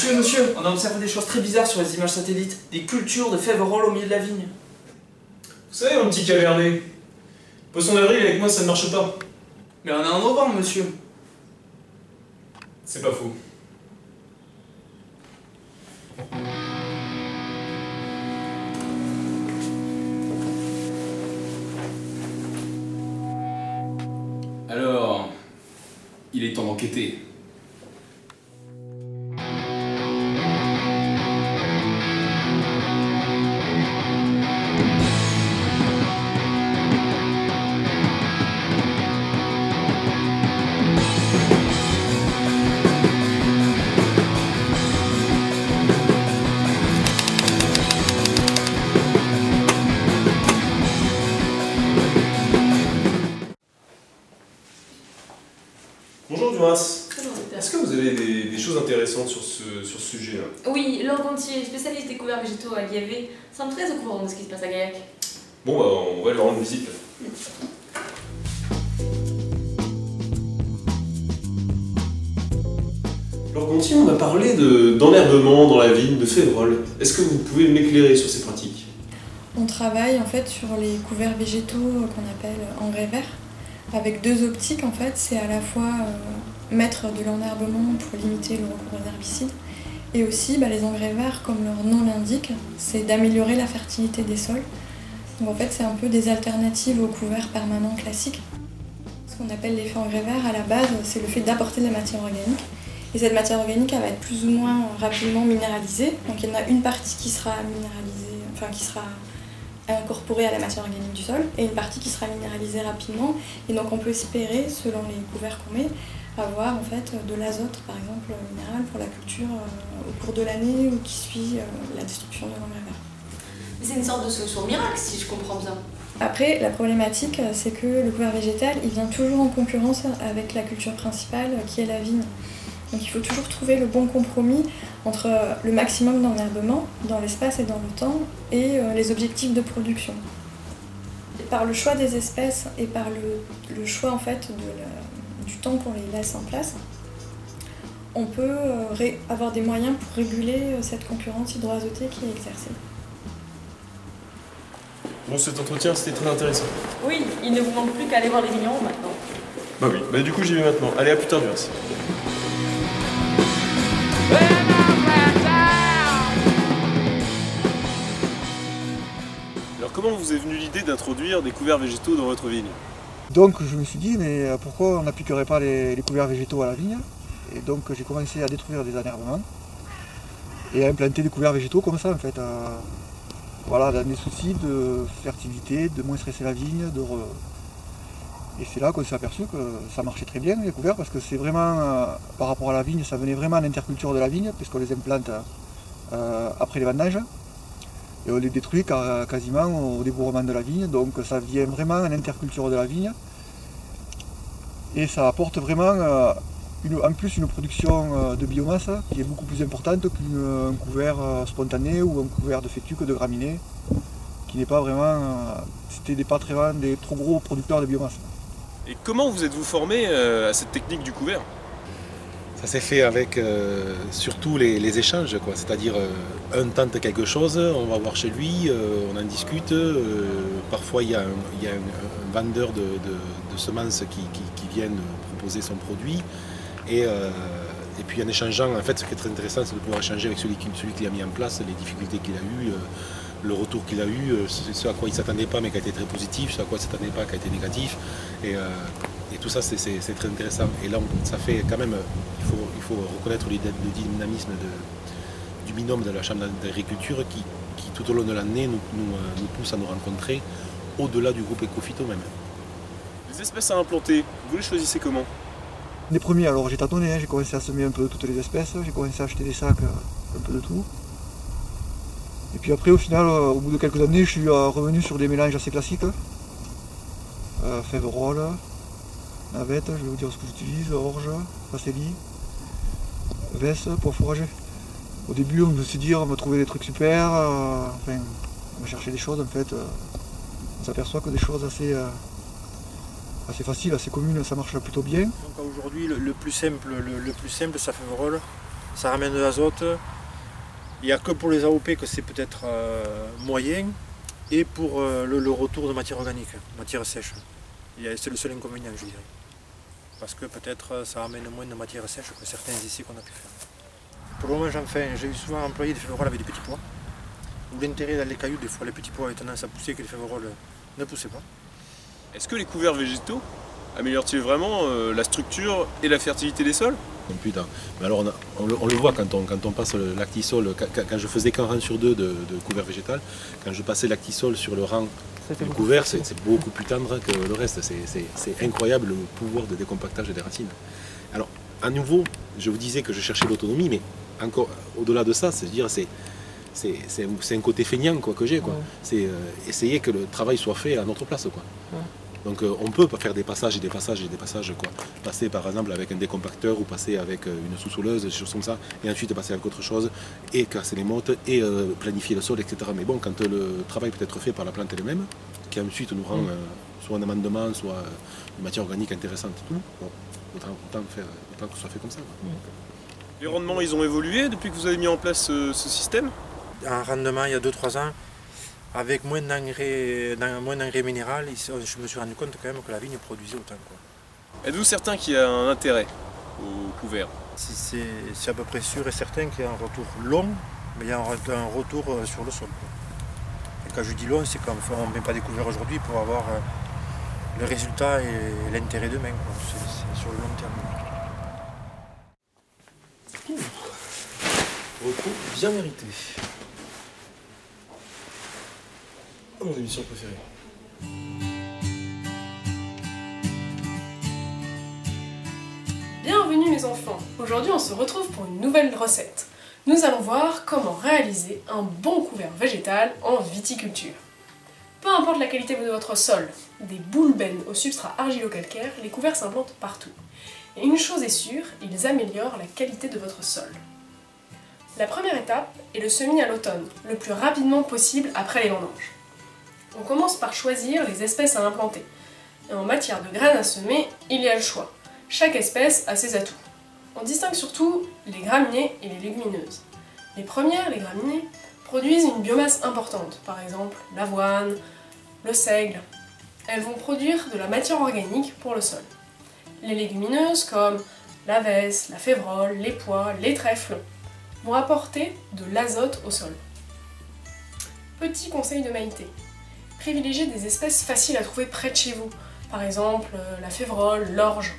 Monsieur, on a observé des choses très bizarres sur les images satellites. Des cultures de Féverolles au milieu de la vigne. Vous savez, mon petit cavernet, poisson d'avril avec moi ça ne marche pas. Mais on est en novembre, monsieur. C'est pas faux. Alors, il est temps d'enquêter. Bonjour Duras. Bonjour, docteur. Est-ce que vous avez des choses intéressantes sur ce sujet-là? Oui, Laure Gontier, spécialiste des couverts végétaux à Guiavé, semble très au courant de ce qui se passe à Gaillac. Bon, bah, on va lui rendre visite. Laure Gontier, on a parlé d'enherbement dans la vigne de Févrolles. Est-ce que vous pouvez m'éclairer sur ces pratiques? On travaille en fait sur les couverts végétaux qu'on appelle engrais verts, avec deux optiques en fait. C'est à la fois mettre de l'enherbement pour limiter le recours aux herbicides, et aussi les engrais verts, comme leur nom l'indique, c'est d'améliorer la fertilité des sols. Donc en fait c'est un peu des alternatives aux couverts permanents classiques. Ce qu'on appelle l'effet engrais vert à la base, c'est le fait d'apporter de la matière organique. Et cette matière organique elle va être plus ou moins rapidement minéralisée. Donc il y en a une partie qui sera minéralisée, enfin qui sera incorporée à la matière organique du sol, et une partie qui sera minéralisée rapidement. Et donc on peut espérer, selon les couverts qu'on met, avoir en fait de l'azote par exemple minéral pour la culture au cours de l'année ou qui suit la destruction de l'engrais vert. C'est une sorte de solution miracle, si je comprends bien. Après, la problématique, c'est que le couvert végétal, il vient toujours en concurrence avec la culture principale qui est la vigne. Donc il faut toujours trouver le bon compromis entre le maximum d'enherbement dans l'espace et dans le temps et les objectifs de production. Et par le choix des espèces et par le choix en fait du temps qu'on les laisse en place, on peut avoir des moyens pour réguler cette concurrence hydroazotée qui est exercée. Bon, cet entretien, c'était très intéressant. Oui, il ne vous manque plus qu'à aller voir les vignerons maintenant. Bah oui, bah du coup j'y vais maintenant. Allez, à plus tard, Duras. Alors comment vous est venue l'idée d'introduire des couverts végétaux dans votre vigne? Donc je me suis dit, mais pourquoi on n'appliquerait pas les couverts végétaux à la vigne? Et donc j'ai commencé à détruire des enherbements et à implanter des couverts végétaux comme ça en fait. Voilà, dans des soucis de fertilité, de moins stresser la vigne. Et c'est là qu'on s'est aperçu que ça marchait très bien les couverts, parce que c'est vraiment, par rapport à la vigne, ça venait vraiment en interculture de la vigne, puisqu'on les implante après les vendanges. Et on les détruit quasiment au débourrement de la vigne, donc ça vient vraiment en interculture de la vigne. Et ça apporte vraiment en plus une production de biomasse qui est beaucoup plus importante qu'un couvert spontané ou un couvert de fétuque, de graminées, qui n'est pas vraiment, c'était pas vraiment des trop gros producteurs de biomasse. Et comment vous êtes-vous formé à cette technique du couvert? Ça s'est fait avec surtout les échanges, c'est-à-dire un tente quelque chose, on va voir chez lui, on en discute, parfois il y a un vendeur de semences qui vient proposer son produit, et puis en échangeant, en fait ce qui est très intéressant c'est de pouvoir échanger avec celui qui l'a mis en place, les difficultés qu'il a eues, le retour qu'il a eu, ce à quoi il ne s'attendait pas mais qui a été très positif, ce à quoi il ne s'attendait pas qui a été négatif. Et tout ça, c'est très intéressant. Et là, ça fait quand même, il faut reconnaître le dynamisme du binôme de la Chambre d'agriculture qui, tout au long de l'année, nous pousse à nous rencontrer au-delà du groupe Ecophyto même. Les espèces à implanter, vous les choisissez comment? Les premiers, alors j'ai tâtonné, j'ai commencé à semer un peu de toutes les espèces, j'ai commencé à acheter des sacs, un peu de tout. Et puis après, au final, au bout de quelques années, je suis revenu sur des mélanges assez classiques. Féverolles, navette, je vais vous dire ce que j'utilise, orge, facélie, vesse pour fourrager. Au début, on me s'est dit, on va trouver des trucs super, enfin, on va chercher des choses, en fait, on s'aperçoit que des choses assez faciles, assez communes, ça marche plutôt bien. Donc aujourd'hui, le plus simple, ça Féverolles. ça ramène de l'azote. Il n'y a que pour les AOP que c'est peut-être moyen, et pour le retour de matière organique, matière sèche. C'est le seul inconvénient, je dirais. Parce que peut-être ça ramène moins de matière sèche que certains essais qu'on a pu faire. Pour le moment, j'ai souvent employé des féveroles avec des petits pois. Où l'intérêt dans les cailloux, des fois les petits pois avaient tendance à pousser que les féveroles ne poussaient pas. Est-ce que les couverts végétaux améliorent-ils vraiment la structure et la fertilité des sols? Putain. Mais alors on le voit quand on passe le lactisol, quand je faisais qu'un rang sur deux de couvert végétal, quand je passais lactisol sur le rang du couvert, c'est beaucoup plus tendre que le reste. C'est incroyable le pouvoir de décompactage des racines. Alors, à nouveau, je vous disais que je cherchais l'autonomie, mais encore au-delà de ça, c'est un côté feignant quoi, que j'ai. C'est essayer que le travail soit fait à notre place. Quoi. Donc on peut faire des passages et des passages et des passages. Quoi. Passer par exemple avec un décompacteur ou passer avec une sous-souleuse, des choses comme ça, et ensuite passer avec autre chose, et casser les mottes, et planifier le sol, etc. Mais bon, quand le travail peut être fait par la plante elle-même, qui ensuite nous rend soit un amendement, soit une matière organique intéressante, bon, autant que ce soit fait comme ça. Quoi. Les rendements, ils ont évolué depuis que vous avez mis en place ce système? Un rendement il y a 2-3 ans, avec moins d'engrais minéral, je me suis rendu compte quand même que la vigne produisait autant. Êtes-vous certain qu'il y a un intérêt au couvert? C'est à peu près sûr et certain qu'il y a un retour long, mais il y a un retour sur le sol. Et quand je dis long, c'est qu'on ne met pas des couverts aujourd'hui pour avoir le résultat et l'intérêt demain. C'est sur le long terme. Repos bien mérité. Mon émission préférée. Bienvenue mes enfants. Aujourd'hui on se retrouve pour une nouvelle recette. Nous allons voir comment réaliser un bon couvert végétal en viticulture. Peu importe la qualité de votre sol, des boulbènes au substrat argilo-calcaire, les couverts s'implantent partout. Et une chose est sûre, ils améliorent la qualité de votre sol. La première étape est le semis à l'automne, le plus rapidement possible après les vendanges. On commence par choisir les espèces à implanter. Et en matière de graines à semer, il y a le choix. Chaque espèce a ses atouts. On distingue surtout les graminées et les légumineuses. Les premières, les graminées, produisent une biomasse importante, par exemple l'avoine, le seigle. Elles vont produire de la matière organique pour le sol. Les légumineuses, comme la vesse, la févrole, les pois, les trèfles, vont apporter de l'azote au sol. Petit conseil de Maïté, privilégiez des espèces faciles à trouver près de chez vous, par exemple la févrole, l'orge.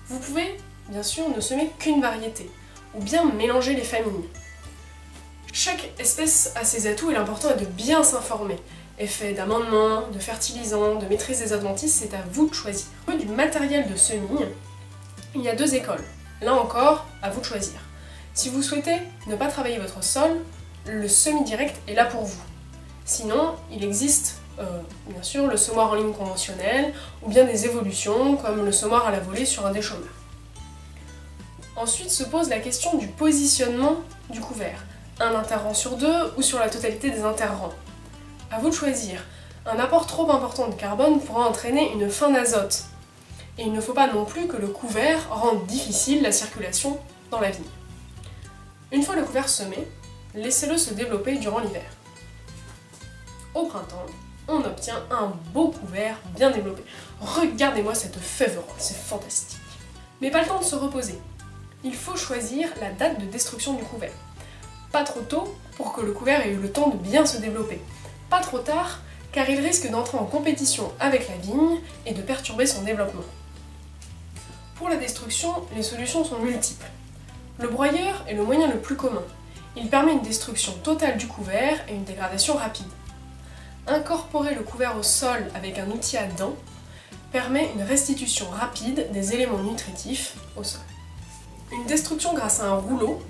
Vous pouvez, bien sûr, ne semer qu'une variété, ou bien mélanger les familles. Chaque espèce a ses atouts et l'important est de bien s'informer. Effet d'amendement, de fertilisant, de maîtrise des adventices, c'est à vous de choisir. Au niveau du matériel de semis, il y a 2 écoles. Là encore, à vous de choisir. Si vous souhaitez ne pas travailler votre sol, le semis direct est là pour vous. Sinon, il existe bien sûr le semoir en ligne conventionnel ou bien des évolutions comme le semoir à la volée sur un déchômeur. Ensuite se pose la question du positionnement du couvert. Un interrang sur 2 ou sur la totalité des interrangs. À vous de choisir. Un apport trop important de carbone pourra entraîner une fin d'azote. Et il ne faut pas non plus que le couvert rende difficile la circulation dans la vigne. Une fois le couvert semé, laissez-le se développer durant l'hiver. Au printemps, on obtient un beau couvert bien développé. Regardez-moi cette févrole, c'est fantastique. Mais pas le temps de se reposer. Il faut choisir la date de destruction du couvert. Pas trop tôt pour que le couvert ait eu le temps de bien se développer. Pas trop tard car il risque d'entrer en compétition avec la vigne et de perturber son développement. Pour la destruction, les solutions sont multiples. Le broyeur est le moyen le plus commun. Il permet une destruction totale du couvert et une dégradation rapide. Incorporer le couvert au sol avec un outil à dents permet une restitution rapide des éléments nutritifs au sol. Une destruction grâce à un rouleau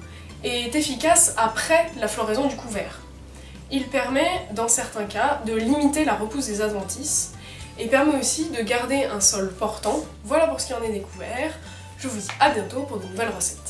est efficace après la floraison du couvert. Il permet, dans certains cas, de limiter la repousse des adventices et permet aussi de garder un sol portant. Voilà pour ce qui en est des couverts. Je vous dis à bientôt pour de nouvelles recettes.